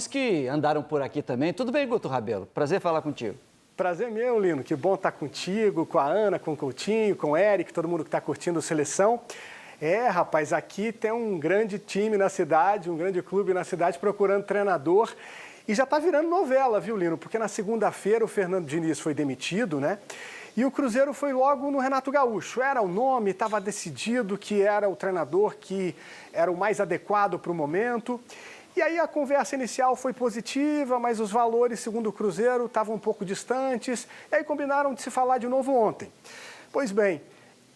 nomes que andaram por aqui também. Tudo bem, Guto Rabelo? Prazer falar contigo. Prazer meu, Lino. Que bom estar contigo, com a Ana, com o Coutinho, com o Eric, todo mundo que está curtindo a seleção. Rapaz, aqui tem um grande time na cidade, um grande clube na cidade procurando treinador. E já está virando novela, viu, Lino? Porque na segunda-feira o Fernando Diniz foi demitido, né? E o Cruzeiro foi logo no Renato Gaúcho. Era o nome, estava decidido que era o treinador que era o mais adequado para o momento. E aí a conversa inicial foi positiva, mas os valores, segundo o Cruzeiro, estavam um pouco distantes. E aí combinaram de se falar de novo ontem. Pois bem,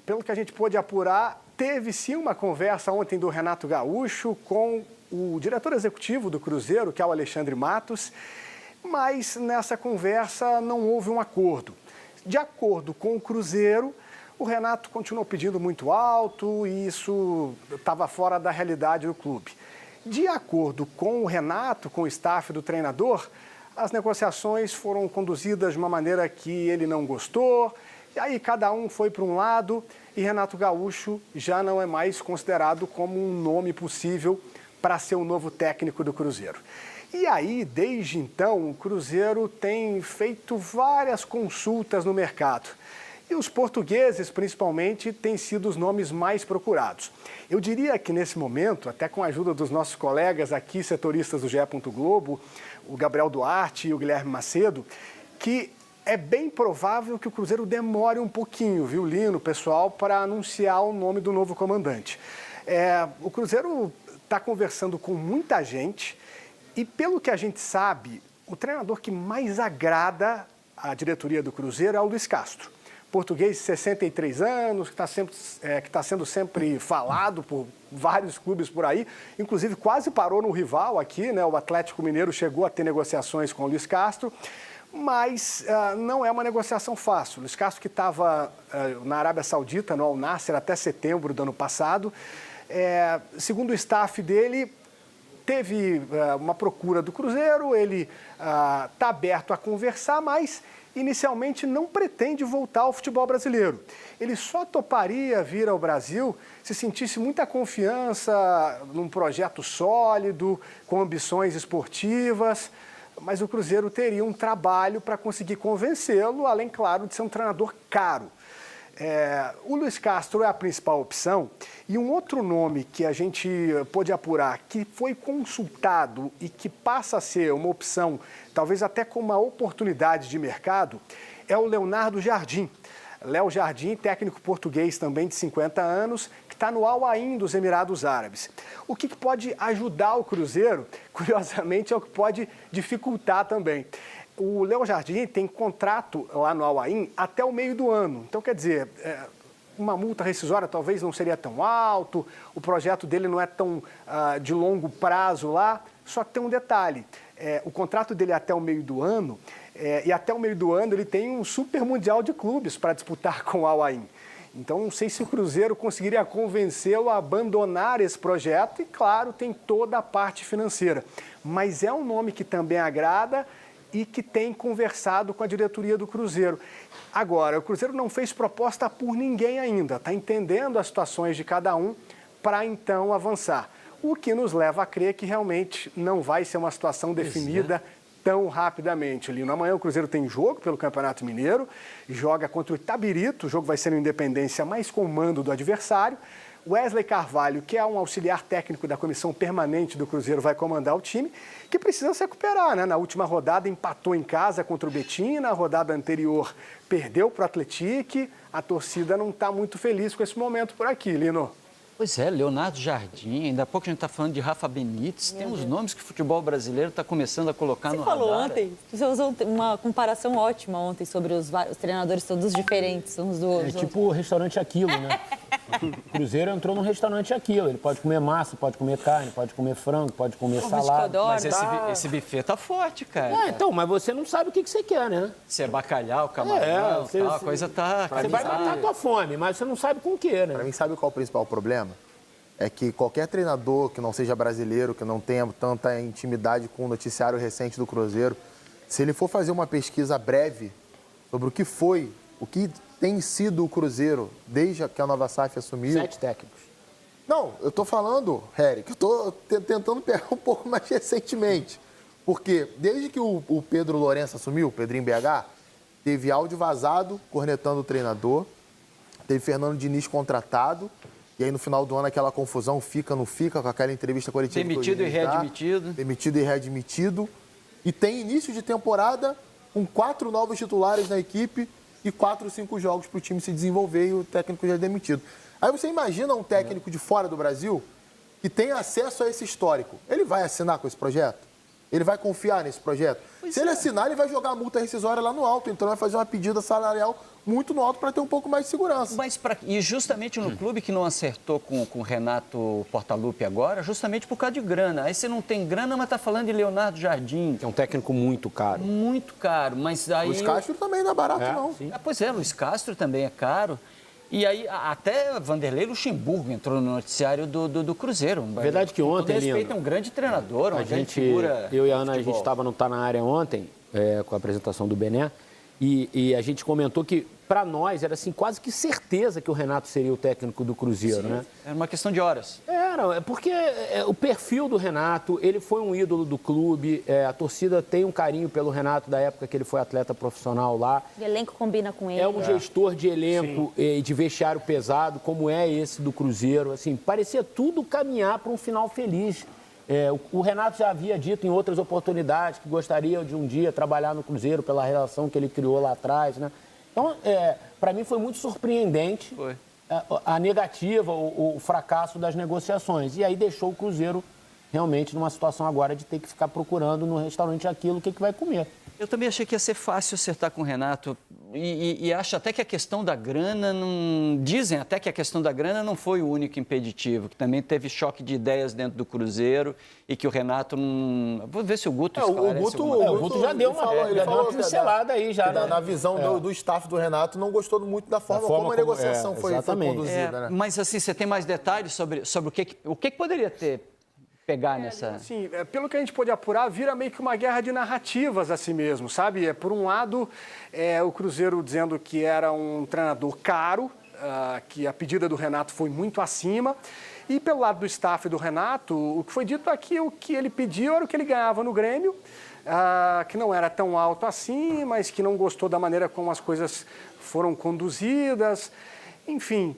pelo que a gente pôde apurar, teve sim uma conversa ontem do Renato Gaúcho com o diretor executivo do Cruzeiro, que é o Alexandre Matos, mas nessa conversa não houve um acordo. De acordo com o Cruzeiro, o Renato continuou pedindo muito alto e isso estava fora da realidade do clube. De acordo com o Renato, com o staff do treinador, as negociações foram conduzidas de uma maneira que ele não gostou, e aí cada um foi para um lado e Renato Gaúcho já não é mais considerado como um nome possível para ser o novo técnico do Cruzeiro. E aí, desde então, o Cruzeiro tem feito várias consultas no mercado. E os portugueses, principalmente, têm sido os nomes mais procurados. Eu diria que, nesse momento, até com a ajuda dos nossos colegas aqui, setoristas do GE. Globo, o Gabriel Duarte e o Guilherme Macedo, que é bem provável que o Cruzeiro demore um pouquinho, viu, Lino, pessoal, para anunciar o nome do novo comandante. O Cruzeiro está conversando com muita gente e, pelo que a gente sabe, o treinador que mais agrada a diretoria do Cruzeiro é o Luiz Castro. Português de 63 anos, que está sendo sempre falado por vários clubes por aí, inclusive quase parou no rival aqui, né? O Atlético Mineiro chegou a ter negociações com o Luiz Castro, mas não é uma negociação fácil. O Luiz Castro, que estava na Arábia Saudita, no Al Nassr, até setembro do ano passado, segundo o staff dele, teve uma procura do Cruzeiro, ele está aberto a conversar, mas inicialmente não pretende voltar ao futebol brasileiro. Ele só toparia vir ao Brasil se sentisse muita confiança num projeto sólido, com ambições esportivas, mas o Cruzeiro teria um trabalho para conseguir convencê-lo, além, claro, de ser um treinador caro. O Luiz Castro é a principal opção e um outro nome que a gente pôde apurar, que foi consultado e que passa a ser uma opção, talvez até com uma oportunidade de mercado, é o Leonardo Jardim. Léo Jardim, técnico português também de 50 anos, que está no Al Ain dos Emirados Árabes. O que pode ajudar o Cruzeiro, curiosamente, é o que pode dificultar também. O Léo Jardim tem contrato lá no Al Ain até o meio do ano. Então, quer dizer, uma multa rescisória talvez não seria tão alto, o projeto dele não é tão de longo prazo lá. Só que tem um detalhe, o contrato dele é até o meio do ano, e até o meio do ano ele tem um super mundial de clubes para disputar com o Al Ain. Então, não sei se o Cruzeiro conseguiria convencê-lo a abandonar esse projeto e, claro, tem toda a parte financeira. Mas é um nome que também agrada e que tem conversado com a diretoria do Cruzeiro. Agora, o Cruzeiro não fez proposta por ninguém ainda, está entendendo as situações de cada um para então avançar. O que nos leva a crer que realmente não vai ser uma situação definida tão rapidamente, Lino. Amanhã o Cruzeiro tem jogo pelo Campeonato Mineiro, joga contra o Itabirito, o jogo vai ser no Independência, mas com o mando do adversário. Wesley Carvalho, que é um auxiliar técnico da comissão permanente do Cruzeiro, vai comandar o time, que precisa se recuperar, né? Na última rodada empatou em casa contra o Betim, na rodada anterior perdeu para o Atlético, a torcida não está muito feliz com esse momento por aqui, Lino. Pois é, Leonardo Jardim, ainda há pouco a gente está falando de Rafa Benítez, tem uns nomes que o futebol brasileiro está começando a colocar no radar. Você falou ontem, você usou uma comparação ótima ontem sobre os treinadores todos diferentes uns dos outros. É tipo o restaurante Aquilo, né? O Cruzeiro entrou num restaurante Aquilo, ele pode comer massa, pode comer carne, pode comer frango, pode comer salada. Mas esse buffet tá forte, cara. Então, mas você não sabe o que você quer, né? Se é bacalhau, camarão, a coisa tá... Você vai matar a tua fome, mas você não sabe com o quê, né? Pra mim, sabe qual é o principal problema? É que qualquer treinador que não seja brasileiro, que não tenha tanta intimidade com o noticiário recente do Cruzeiro, se ele for fazer uma pesquisa breve sobre o que tem sido o Cruzeiro desde que a nova SAF assumiu... 7 técnicos. Não, eu tô falando, Eric, eu tô tentando pegar um pouco mais recentemente. Porque desde que o Pedro Lourenço assumiu, o Pedrinho BH, teve áudio vazado cornetando o treinador, teve Fernando Diniz contratado, e aí no final do ano aquela confusão fica, não fica, com aquela entrevista coletiva. Demitido e readmitido. Demitido e readmitido. E tem início de temporada com 4 novos titulares na equipe e 4 ou 5 jogos para o time se desenvolver e o técnico já é demitido. Aí você imagina um técnico de fora do Brasil que tem acesso a esse histórico. Ele vai assinar com esse projeto? Ele vai confiar nesse projeto? Se ele assinar, ele vai jogar a multa rescisória lá no alto. Então, vai fazer uma pedida salarial muito no alto para ter um pouco mais de segurança. E justamente no clube que não acertou com o Renato Portaluppi agora, justamente por causa de grana. Aí você não tem grana, mas está falando de Leonardo Jardim. É um técnico muito caro. Muito caro, mas aí... Luiz Castro também não é barato, não. Sim. Pois é, Luiz Castro também é caro. E aí, até Vanderlei Luxemburgo entrou no noticiário do Cruzeiro. Verdade que ontem, Com todo respeito, Lino, é um grande treinador, uma grande figura. Eu e a Ana, de a gente futebol. estava no Tá Na Área ontem, com a apresentação do Bené, e a gente comentou que, para nós, era assim, quase que certeza que o Renato seria o técnico do Cruzeiro, né? Era uma questão de horas. Era, porque o perfil do Renato, ele foi um ídolo do clube, a torcida tem um carinho pelo Renato da época que ele foi atleta profissional lá. O elenco combina com ele. É um gestor de elenco e de vestiário pesado, como é esse do Cruzeiro. Assim, parecia tudo caminhar para um final feliz. O Renato já havia dito em outras oportunidades que gostaria de um dia trabalhar no Cruzeiro pela relação que ele criou lá atrás, né? Então, para mim foi muito surpreendente a negativa, o fracasso das negociações. E aí deixou o Cruzeiro realmente numa situação agora de ter que ficar procurando no restaurante aquilo que vai comer. Eu também achei que ia ser fácil acertar com o Renato e acho até que a questão da grana não... Dizem até que a questão da grana não foi o único impeditivo, que também teve choque de ideias dentro do Cruzeiro e que o Renato não... Vou ver se o Guto esclarece O Guto já deu uma pincelada aí já. Na visão do staff do Renato, não gostou muito da forma como a negociação foi conduzida, né? Mas assim, você tem mais detalhes sobre o que poderia ter pegar nessa... Assim, pelo que a gente pôde apurar, vira meio que uma guerra de narrativas assim mesmo, sabe? Por um lado, o Cruzeiro dizendo que era um treinador caro, que a pedida do Renato foi muito acima. E pelo lado do staff do Renato, o que foi dito aqui, o que ele pediu era o que ele ganhava no Grêmio, que não era tão alto assim, mas que não gostou da maneira como as coisas foram conduzidas. Enfim,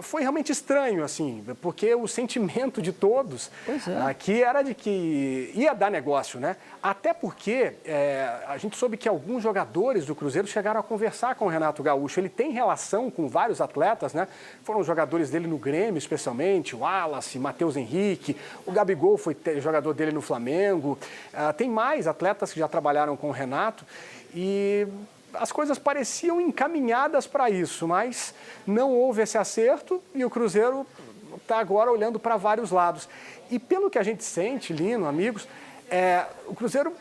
foi realmente estranho, assim, porque o sentimento de todos aqui era de que ia dar negócio, né? Até porque a gente soube que alguns jogadores do Cruzeiro chegaram a conversar com o Renato Gaúcho. Ele tem relação com vários atletas, né? Foram jogadores dele no Grêmio, especialmente, o Wallace, Matheus Henrique, o Gabigol foi jogador dele no Flamengo. Tem mais atletas que já trabalharam com o Renato e... As coisas pareciam encaminhadas para isso, mas não houve esse acerto e o Cruzeiro está agora olhando para vários lados. E pelo que a gente sente, Lino, amigos, o Cruzeiro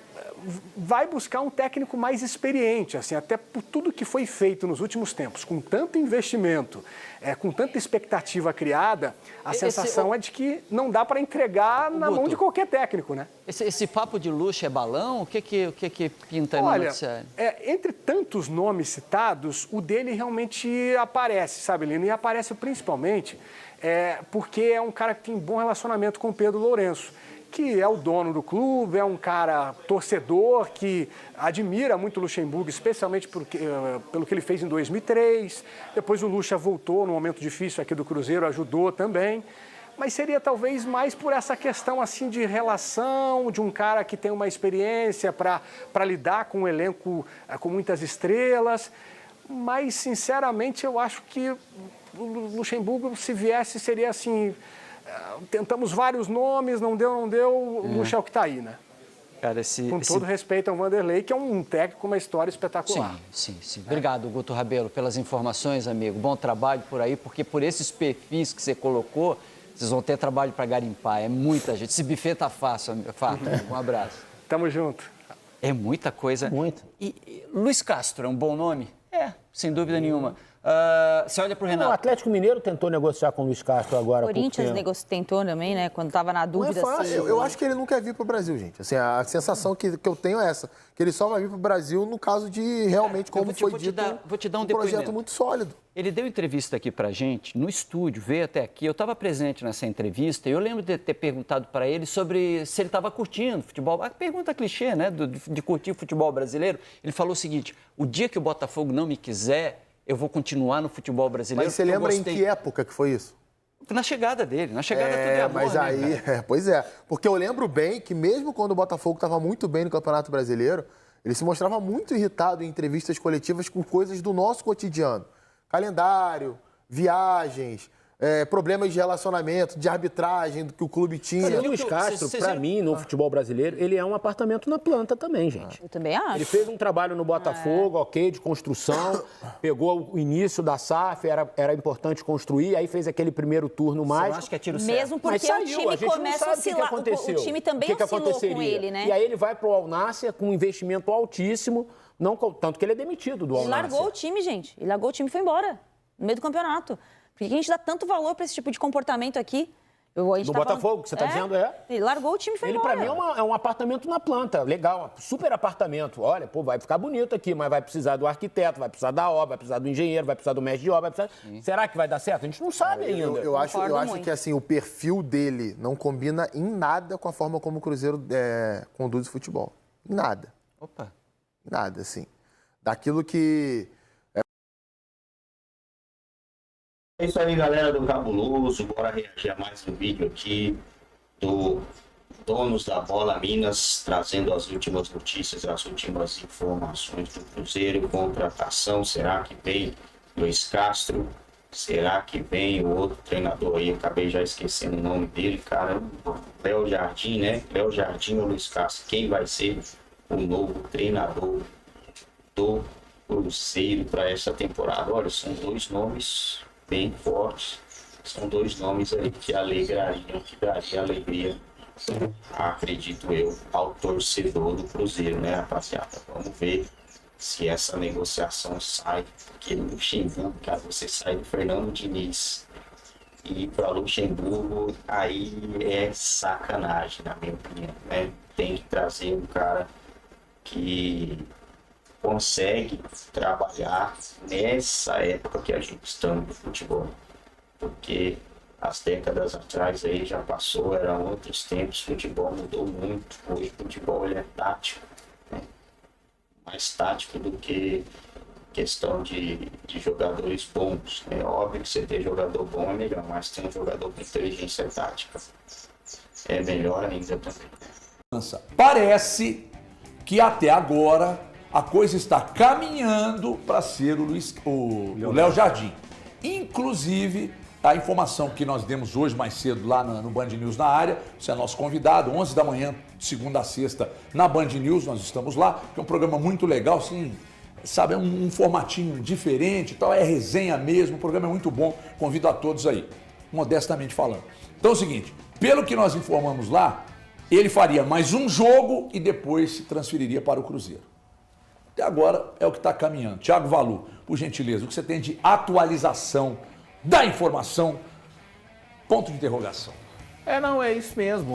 vai buscar um técnico mais experiente, assim, até por tudo que foi feito nos últimos tempos, com tanto investimento, com tanta expectativa criada, a sensação é de que não dá para entregar na mão de qualquer técnico, né? Esse papo de luxo é balão? O que pinta no noticiário? Entre tantos nomes citados, o dele realmente aparece, sabe, Lino? E aparece principalmente porque é um cara que tem bom relacionamento com o Pedro Lourenço, que é o dono do clube, é um cara torcedor que admira muito o Luxemburgo, especialmente pelo que ele fez em 2003. Depois o Luxa voltou no momento difícil aqui do Cruzeiro, ajudou também. Mas seria talvez mais por essa questão assim de relação, de um cara que tem uma experiência para lidar com um elenco com muitas estrelas. Mas, sinceramente, eu acho que o Luxemburgo, se viesse, seria assim... Tentamos vários nomes, não deu, o Luxa é o que está aí, né? Cara, com todo respeito ao Vanderlei, que é um técnico com uma história espetacular. Sim. Obrigado, Guto Rabelo, pelas informações, amigo. Bom trabalho por aí, porque por esses perfis que você colocou, vocês vão ter trabalho para garimpar. É muita gente. Esse buffet tá fácil, amigo. Um abraço. Tamo junto. É muita coisa. Muito. E Luiz Castro é um bom nome? Sem dúvida nenhuma. Você olha para o O Renato. Atlético Mineiro tentou negociar com o Luiz Castro agora. O Corinthians tentou também, né? Quando estava na Não é dúvida. fácil. Eu acho que ele não quer vir para o Brasil, gente. Assim, a sensação que eu tenho é essa, que ele só vai vir para o Brasil no caso de realmente, como foi dito, vou te dar um projeto depoimento muito sólido. Ele deu entrevista aqui pra gente, no estúdio, veio até aqui. Eu estava presente nessa entrevista e eu lembro de ter perguntado para ele sobre se ele estava curtindo futebol. A pergunta clichê, né, de curtir futebol brasileiro. Ele falou o seguinte: o dia que o Botafogo não me quiser, eu vou continuar no futebol brasileiro. Mas você lembra em que época que foi isso? Na chegada dele. Na chegada tudo é amor, mas né, aí, cara? pois é. Porque eu lembro bem que mesmo quando o Botafogo estava muito bem no Campeonato Brasileiro, ele se mostrava muito irritado em entrevistas coletivas com coisas do nosso cotidiano. Calendário, viagens, problemas de relacionamento, de arbitragem que o clube tinha. O Luiz Castro, pra mim, no futebol brasileiro, ele é um apartamento na planta também, gente. Eu também acho. Ele fez um trabalho no Botafogo, ok, de construção, pegou o início da SAF, era importante construir, aí fez aquele primeiro turno Eu mágico. acho que é tiro certo. Mesmo porque Mas saiu, o time a gente não começa a sabe o que oscilar. aconteceu. O time também O que oscilou com aconteceria. ele, né? E aí ele vai pro Al Nassr com um investimento altíssimo, tanto que ele é demitido do Al Ele Nassr. largou o time, gente. Ele largou o time e foi embora. No meio do campeonato. Por que a gente dá tanto valor para esse tipo de comportamento aqui? Do Botafogo, que você está dizendo, é? Ele largou o time e foi Ele, embora. pra mim, é um apartamento na planta. Legal, super apartamento. Olha, pô, vai ficar bonito aqui, mas vai precisar do arquiteto, vai precisar da obra, vai precisar do engenheiro, vai precisar do mestre de obra. Será que vai dar certo? A gente não sabe ainda. Eu acho muito. que assim, o perfil dele não combina em nada com a forma como o Cruzeiro conduz o futebol. Em nada. Opa. Nada, assim. Daquilo que... É isso aí, galera do Cabuloso. Bora reagir a mais um vídeo aqui do Donos da Bola Minas, trazendo as últimas notícias, as últimas informações do Cruzeiro. Contratação, será que vem Luiz Castro? Será que vem o outro treinador aí? Acabei já esquecendo o nome dele, cara. Léo Jardim, né? Léo Jardim ou Luiz Castro? Quem vai ser o novo treinador do Cruzeiro para essa temporada? Olha, são dois nomes bem fortes, são dois nomes aí que alegrariam, que daria alegria, acredito eu, ao torcedor do Cruzeiro, né, rapaziada? Vamos ver se essa negociação sai, porque no Luxemburgo, caso você saia do Fernando Diniz e ir para Luxemburgo, aí é sacanagem, na minha opinião, né? Tem que trazer um cara que consegue trabalhar nessa época que a gente está no futebol, porque as décadas atrás aí já passou, eram outros tempos, o futebol mudou muito, hoje o futebol ele é tático, né? Mais tático do que questão de jogadores bons. É óbvio que você ter jogador bom é melhor, mas ter um jogador com inteligência tática é melhor ainda também, né? Parece que até agora a coisa está caminhando para ser o Léo Jardim. Inclusive, a informação que nós demos hoje mais cedo lá no Band News na área, você é nosso convidado, 11 da manhã, de segunda a sexta, na Band News, nós estamos lá, que é um programa muito legal, assim, sabe, é um formatinho diferente e tal, é resenha mesmo, o programa é muito bom, convido a todos aí, modestamente falando. Então é o seguinte, pelo que nós informamos lá, ele faria mais um jogo e depois se transferiria para o Cruzeiro. Até agora é o que está caminhando. Thiago Valu, por gentileza, o que você tem de atualização da informação? Ponto de interrogação. Não, é isso mesmo.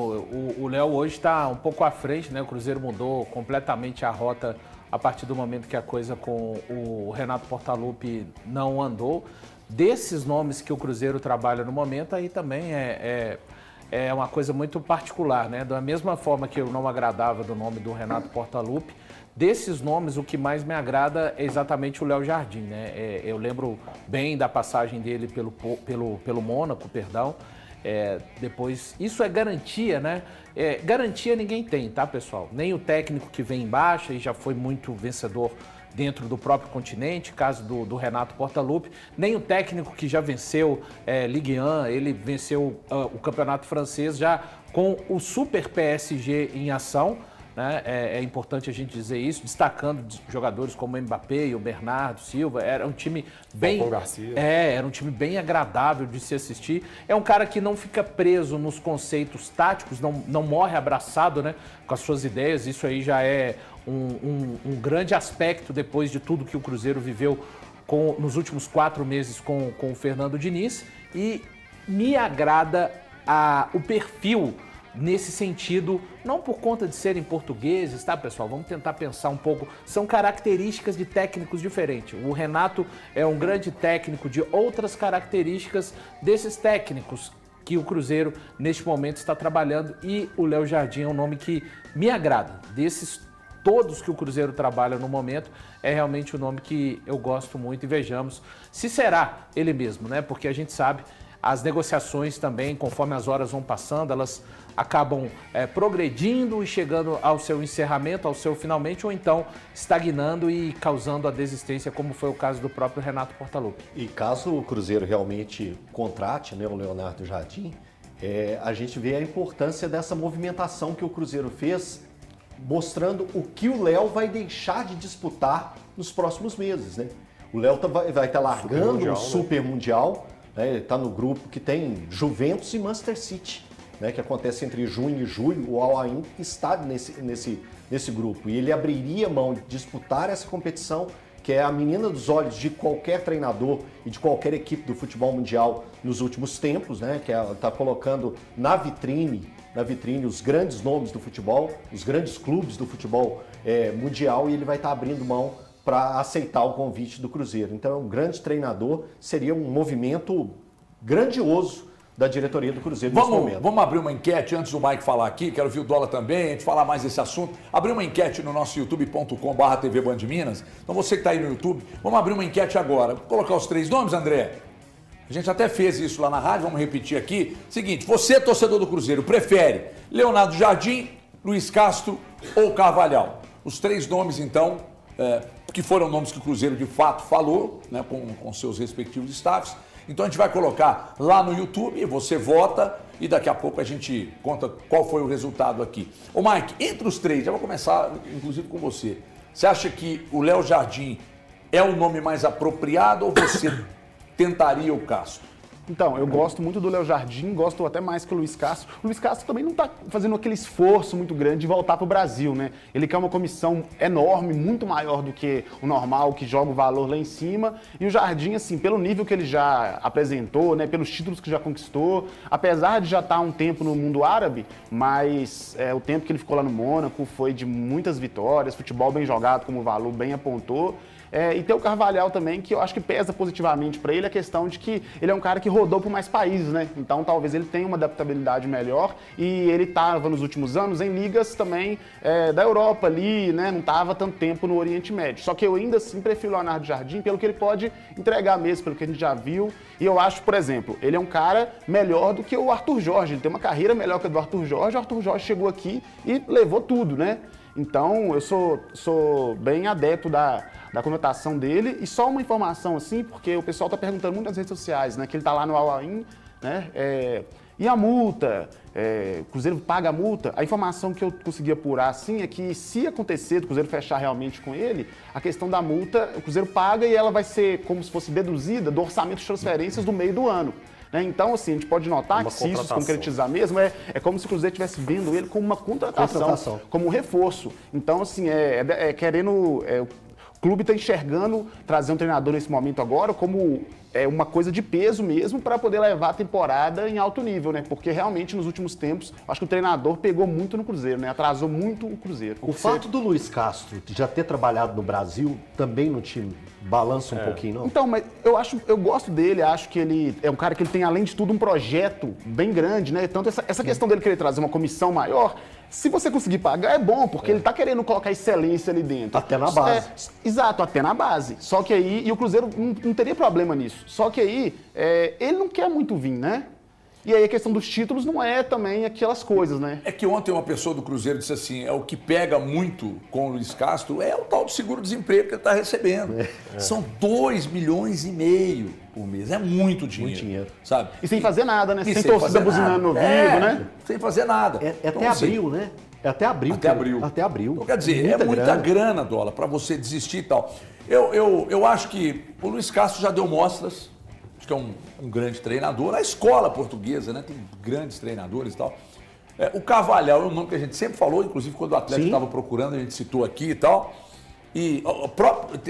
O Léo hoje está um pouco à frente, né? O Cruzeiro mudou completamente a rota a partir do momento que a coisa com o Renato Portaluppi não andou. Desses nomes que o Cruzeiro trabalha no momento, aí também é uma coisa muito particular, né? Da mesma forma que eu não agradava do nome do Renato Portaluppi, desses nomes, o que mais me agrada é exatamente o Léo Jardim, né? Eu lembro bem da passagem dele pelo Mônaco, perdão. Depois, isso é garantia, né? Garantia ninguém tem, tá, pessoal? Nem o técnico que vem embaixo e já foi muito vencedor dentro do próprio continente, caso do Renato Portaluppi, nem o técnico que já venceu Ligue 1, ele venceu o campeonato francês já com o Super PSG em ação, né? É importante a gente dizer isso, destacando jogadores como o Mbappé e o Bernardo Silva. Era um time bem... era um time bem agradável de se assistir. É um cara que não fica preso nos conceitos táticos, não morre abraçado, né, com as suas ideias. Isso aí já é um grande aspecto depois de tudo que o Cruzeiro viveu nos últimos 4 meses com o Fernando Diniz e me agrada o perfil nesse sentido, não por conta de serem portugueses, tá, pessoal? Vamos tentar pensar um pouco. São características de técnicos diferentes. O Renato é um grande técnico de outras características desses técnicos que o Cruzeiro, neste momento, está trabalhando. E o Léo Jardim é um nome que me agrada. Desses todos que o Cruzeiro trabalha no momento, é realmente um nome que eu gosto muito e vejamos se será ele mesmo, né? Porque a gente sabe, as negociações também, conforme as horas vão passando, elas acabam progredindo e chegando ao seu encerramento, ao seu finalmente, ou então estagnando e causando a desistência, como foi o caso do próprio Renato Portaluppi. E caso o Cruzeiro realmente contrate, né, o Leonardo Jardim, a gente vê a importância dessa movimentação que o Cruzeiro fez, mostrando o que o Léo vai deixar de disputar nos próximos meses, né? O Léo vai estar largando o Super Mundial, né? Ele está no grupo que tem Juventus e Manchester City, né? Que acontece entre junho e julho. O Al Ain está nesse grupo e ele abriria mão de disputar essa competição, que é a menina dos olhos de qualquer treinador e de qualquer equipe do futebol mundial nos últimos tempos, né? Que ela está colocando na vitrine os grandes nomes do futebol, os grandes clubes do futebol mundial, e ele vai estar abrindo mão para aceitar o convite do Cruzeiro. Então é um grande treinador, seria um movimento grandioso da diretoria do Cruzeiro nesse momento. Vamos abrir uma enquete antes do Mike falar aqui, quero ouvir o Dola também, a gente falar mais desse assunto. Abrir uma enquete no nosso youtube.com/TV Band Minas. Então você que está aí no YouTube, vamos abrir uma enquete agora. Vou colocar os 3 nomes, André? A gente até fez isso lá na rádio, vamos repetir aqui. Seguinte, você, torcedor do Cruzeiro, prefere Leonardo Jardim, Luiz Castro ou Carvalhal? Os 3 nomes, então, que foram nomes que o Cruzeiro de fato falou, né, com seus respectivos staffs. Então a gente vai colocar lá no YouTube, você vota e daqui a pouco a gente conta qual foi o resultado aqui. Ô Mike, entre os 3, já vou começar inclusive com você. Você acha que o Léo Jardim é o nome mais apropriado ou você tentaria o Castro? Então, eu gosto muito do Léo Jardim, gosto até mais que o Luiz Castro. O Luiz Castro também não está fazendo aquele esforço muito grande de voltar para o Brasil, né? Ele quer uma comissão enorme, muito maior do que o normal, que joga o valor lá em cima. E o Jardim, assim, pelo nível que ele já apresentou, né? Pelos títulos que já conquistou, apesar de já estar um tempo no mundo árabe, mas o tempo que ele ficou lá no Mônaco foi de muitas vitórias, futebol bem jogado, como o Valu bem apontou. E tem o Carvalhal também, que eu acho que pesa positivamente para ele a questão de que ele é um cara que rodou por mais países, né? Então talvez ele tenha uma adaptabilidade melhor e ele estava nos últimos anos em ligas também da Europa ali, né? Não estava tanto tempo no Oriente Médio. Só que eu ainda assim prefiro o Leonardo Jardim pelo que ele pode entregar mesmo, pelo que a gente já viu. E eu acho, por exemplo, ele é um cara melhor do que o Arthur Jorge. Ele tem uma carreira melhor que a do Arthur Jorge. O Arthur Jorge chegou aqui e levou tudo, né? Então, eu sou bem adepto da conotação dele. E só uma informação, assim, porque o pessoal está perguntando muito nas redes sociais, né? Que ele está lá no Al Ain, né? E a multa? O Cruzeiro paga a multa? A informação que eu consegui apurar, assim, é que se acontecer do Cruzeiro fechar realmente com ele, a questão da multa, o Cruzeiro paga e ela vai ser como se fosse deduzida do orçamento de transferências do meio do ano. Né? Então, assim, a gente pode notar que se isso se concretizar mesmo, é como se o Cruzeiro estivesse vendo ele como uma contratação. Como um reforço. Então, assim, o clube está enxergando trazer um treinador nesse momento agora como uma coisa de peso mesmo para poder levar a temporada em alto nível, né? Porque realmente nos últimos tempos, acho que o treinador pegou muito no Cruzeiro, né? Atrasou muito o Cruzeiro. O fato do Luiz Castro já ter trabalhado no Brasil também não te balança um pouquinho, não? Então, mas eu gosto dele, acho que ele é um cara que ele tem, além de tudo, um projeto bem grande, né? Tanto essa questão dele querer trazer uma comissão maior, se você conseguir pagar, é bom, porque ele tá querendo colocar excelência ali dentro. Até na base. Exato, até na base. Só que aí, e o Cruzeiro não teria problema nisso. Só que aí, ele não quer muito vir, né? E aí a questão dos títulos não é também aquelas coisas, né? É que ontem uma pessoa do Cruzeiro disse assim, o que pega muito com o Luiz Castro é o tal do seguro-desemprego que ele está recebendo. São 2,5 milhões por mês. É muito dinheiro. Muito dinheiro. Sabe? E sem fazer nada, né? Sem torcida buzinando no ouvido, né? Sem fazer nada. Até abril, né? É até abril. Até abril. Então, quer dizer, muita grana, Dola, para você desistir e tal. Eu acho que o Luiz Castro já deu mostras. Acho que é um grande treinador. A escola portuguesa, né? Tem grandes treinadores e tal. O Carvalhal é um nome que a gente sempre falou, inclusive quando o Atlético estava procurando, a gente citou aqui e tal. E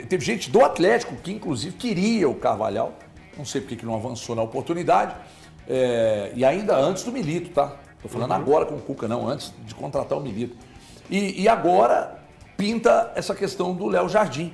teve gente do Atlético que, inclusive, queria o Carvalhal. Não sei porque que não avançou na oportunidade. E ainda antes do Milito, tá? Estou falando agora com o Cuca, não, antes de contratar o Milito. E agora pinta essa questão do Léo Jardim,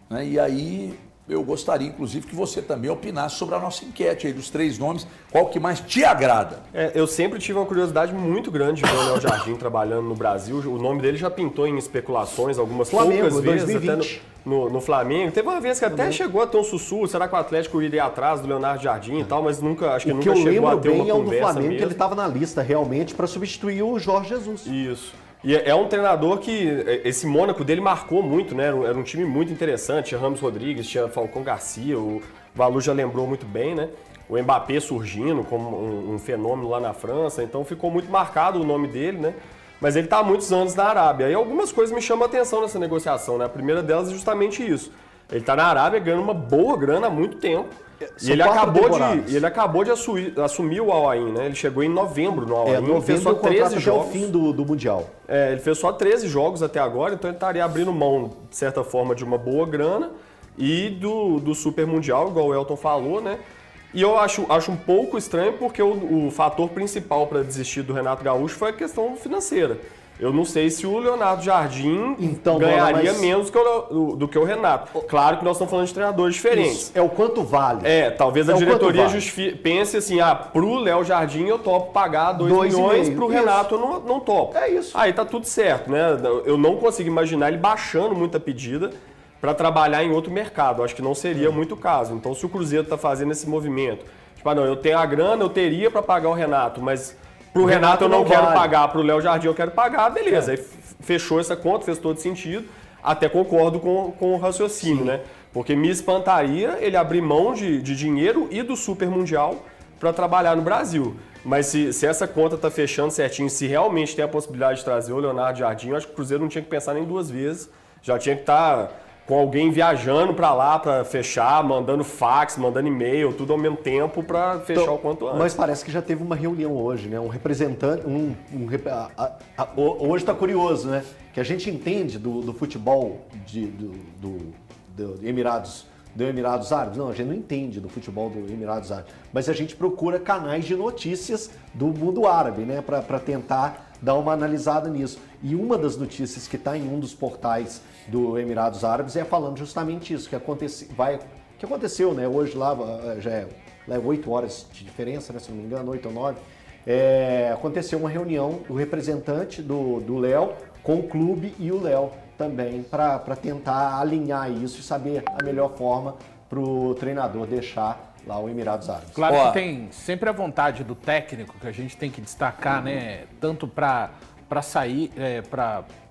né? E aí eu gostaria, inclusive, que você também opinasse sobre a nossa enquete aí dos 3 nomes, qual que mais te agrada? Eu sempre tive uma curiosidade muito grande de ver o Léo Jardim trabalhando no Brasil. O nome dele já pintou em especulações algumas poucas vezes, 2020. Até no Flamengo. Teve uma vez que até chegou a ter um sussurro, será que o Atlético iria atrás do Leonardo Jardim e tal, mas acho que nunca chegou a ter uma conversa mesmo. O que eu lembro bem é o do Flamengo, que ele estava na lista realmente para substituir o Jorge Jesus. Isso. E é um treinador que, esse Mônaco dele marcou muito, né? Era um time muito interessante, tinha Ramos Rodrigues, tinha Falcão Garcia, o Valu já lembrou muito bem, né? O Mbappé surgindo como um fenômeno lá na França, então ficou muito marcado o nome dele, né? Mas ele está há muitos anos na Arábia. E algumas coisas me chamam a atenção nessa negociação, né? A primeira delas é justamente isso. Ele está na Arábia ganhando uma boa grana há muito tempo. E ele acabou de assumir o Al Ain, né? Ele chegou em novembro no Al Ain. Ele fez só 13 jogos. Até o fim do Mundial. Ele fez só 13 jogos até agora, então ele estaria abrindo mão, de certa forma, de uma boa grana e do Super Mundial, igual o Elton falou, né? E eu acho um pouco estranho porque o fator principal para desistir do Renato Gaúcho foi a questão financeira. Eu não sei se o Leonardo Jardim ganharia menos do que o Renato. Claro que nós estamos falando de treinadores diferentes. Isso. É o quanto vale. Talvez a diretoria pense assim, pro Léo Jardim eu topo pagar 2 milhões, pro Renato eu não topo. É isso. Aí tá tudo certo, né? Eu não consigo imaginar ele baixando muita pedida para trabalhar em outro mercado. Acho que não seria muito o caso. Então, se o Cruzeiro está fazendo esse movimento, tipo, não, eu tenho a grana, eu teria para pagar o Renato, mas pro Renato eu não quero pagar, pro Léo Jardim eu quero pagar, beleza. Aí fechou essa conta, fez todo sentido. Até concordo com o raciocínio, né? Porque me espantaria ele abrir mão de dinheiro e do Super Mundial para trabalhar no Brasil. Mas se essa conta está fechando certinho, se realmente tem a possibilidade de trazer o Leonardo Jardim, eu acho que o Cruzeiro não tinha que pensar nem 2 vezes. Já tinha que estar com alguém viajando para lá para fechar, mandando fax, mandando e-mail, tudo ao mesmo tempo para fechar o quanto antes. Mas parece que já teve uma reunião hoje, né? Um representante, hoje está curioso, né? Que a gente entende do futebol do Emirados Árabes. Não, a gente não entende do futebol do Emirados Árabes, mas a gente procura canais de notícias do mundo árabe, né? Para tentar dar uma analisada nisso. E uma das notícias que está em um dos portais do Emirados Árabes é falando justamente isso, que aconteceu, né? Hoje lá já é 8 horas de diferença, né? Se não me engano, 8 ou 9. Aconteceu uma reunião do representante do Léo com o clube e o Léo também para tentar alinhar isso e saber a melhor forma para o treinador deixar lá o Emirados Árabes. Claro que tem sempre a vontade do técnico, que a gente tem que destacar, né? Tanto para sair,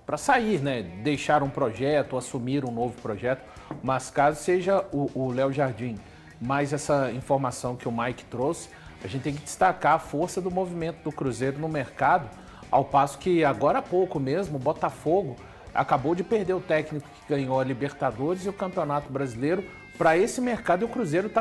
para sair, né? Deixar um projeto, assumir um novo projeto, mas caso seja o Léo Jardim, mais essa informação que o Mike trouxe, a gente tem que destacar a força do movimento do Cruzeiro no mercado, ao passo que agora há pouco mesmo o Botafogo acabou de perder o técnico que ganhou a Libertadores e o Campeonato Brasileiro para esse mercado, e o Cruzeiro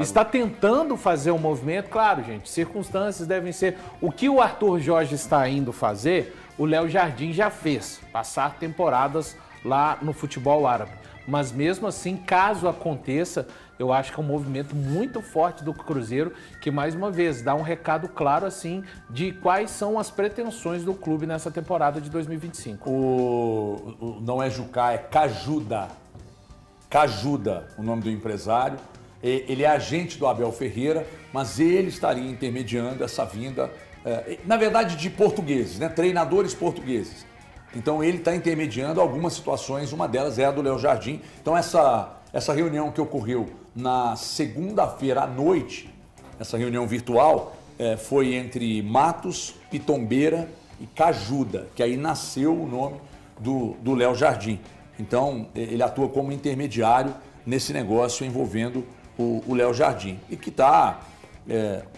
está tentando fazer um movimento. Claro, gente, circunstâncias devem ser... O que o Arthur Jorge está indo fazer, o Léo Jardim já fez, passar temporadas lá no futebol árabe. Mas mesmo assim, caso aconteça, eu acho que é um movimento muito forte do Cruzeiro, que mais uma vez dá um recado claro assim de quais são as pretensões do clube nessa temporada de 2025. Não é Jucá, é Cajuda. Cajuda, o nome do empresário. Ele é agente do Abel Ferreira, mas ele estaria intermediando essa vinda, na verdade, de portugueses, né? Treinadores portugueses. Então ele está intermediando algumas situações, uma delas é a do Léo Jardim. Então essa reunião que ocorreu na segunda-feira à noite, essa reunião virtual, foi entre Matos, Pitombeira e Cajuda, que aí nasceu o nome do Léo Jardim. Então ele atua como intermediário nesse negócio envolvendo o Léo Jardim e que está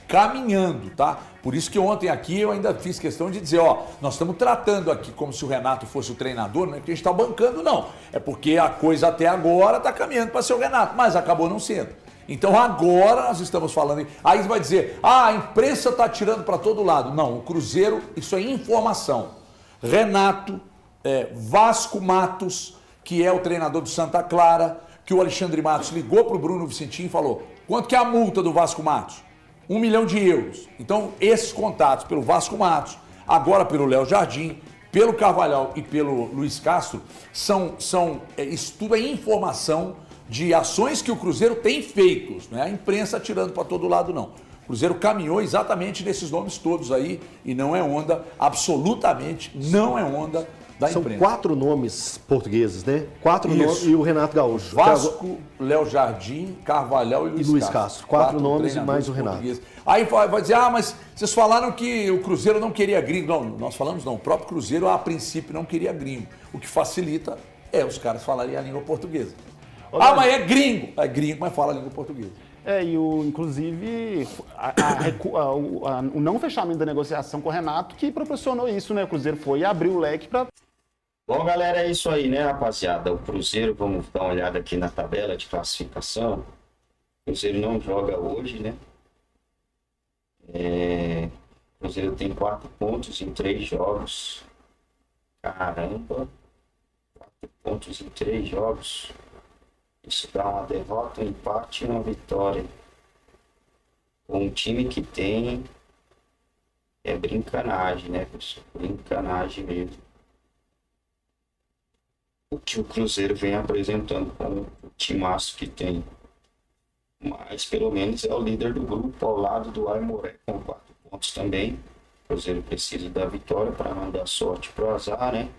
caminhando, tá? Por isso que ontem aqui eu ainda fiz questão de dizer, nós estamos tratando aqui como se o Renato fosse o treinador, não é que a gente está bancando, não. É porque a coisa até agora está caminhando para ser o Renato, mas acabou não sendo. Então agora nós estamos falando, aí você vai dizer, a imprensa está tirando para todo lado. Não, o Cruzeiro, isso é informação. Renato Vasco Matos, que é o treinador do Santa Clara, que o Alexandre Matos ligou para o Bruno Vicentim e falou: quanto que é a multa do Vasco Matos? 1 milhão de euros. Então, esses contatos pelo Vasco Matos, agora pelo Léo Jardim, pelo Carvalhal e pelo Luiz Castro, isso tudo é informação de ações que o Cruzeiro tem feito. Não é a imprensa tirando para todo lado, não. O Cruzeiro caminhou exatamente nesses nomes todos aí e não é onda, absolutamente não é onda da imprensa. São 4 nomes portugueses, né? 4 nomes e o Renato Gaúcho. Vasco, Léo Jardim, Carvalhal e Luiz Castro. 4 nomes e mais o Renato. Aí vai dizer, mas vocês falaram que o Cruzeiro não queria gringo. Não, nós falamos não. O próprio Cruzeiro, a princípio, não queria gringo. O que facilita é os caras falarem a língua portuguesa. Mas é gringo. É gringo, mas fala a língua portuguesa. Inclusive, o não fechamento da negociação com o Renato que proporcionou isso, né? O Cruzeiro foi e abriu o leque para... Bom, galera, é isso aí, né, rapaziada? O Cruzeiro, vamos dar uma olhada aqui na tabela de classificação. O Cruzeiro não joga hoje, né? O Cruzeiro tem 4 pontos em 3 jogos. Caramba! 4 pontos em 3 jogos. Isso dá uma derrota, um empate e uma vitória. Com um time que tem... É brincanagem, né, pessoal? Brincanagem mesmo. O que o Cruzeiro vem apresentando com o timaço que tem. Mas pelo menos é o líder do grupo, ao lado do Aimoré, com 4 pontos também. O Cruzeiro precisa da vitória para não dar sorte pro azar, né?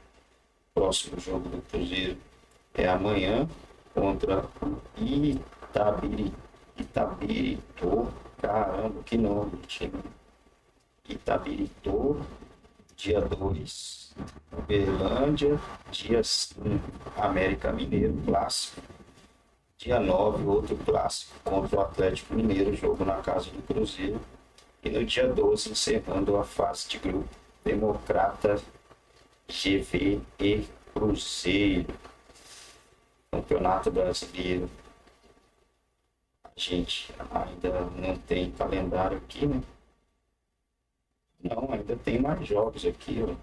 O próximo jogo do Cruzeiro é amanhã contra o Itabirito. Caramba, que nome, time. Itabirito, dia 2. Uberlândia, dia 5, América Mineiro, clássico. Dia 9, outro clássico contra o Atlético Mineiro, jogo na casa do Cruzeiro. E no dia 12, encerrando a fase de grupo, Democrata, GV e Cruzeiro. Campeonato Brasileiro. A gente ainda não tem calendário aqui, né? Não, ainda tem mais jogos aqui, ó.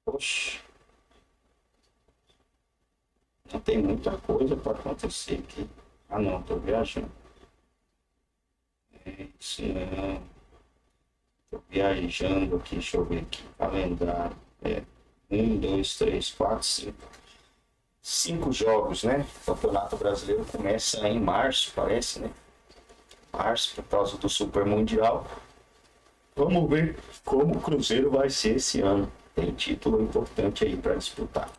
Poxa, não tem muita coisa para acontecer aqui. Ah não, tô viajando. Isso não. Tô viajando aqui, deixa eu ver aqui. Calendário. 1, 2, 3, 4, 5. 5 jogos, né? O Campeonato Brasileiro começa em março, parece, né? Março, por causa do Super Mundial. Vamos ver como o Cruzeiro vai ser esse ano. Tem título importante aí para disputar.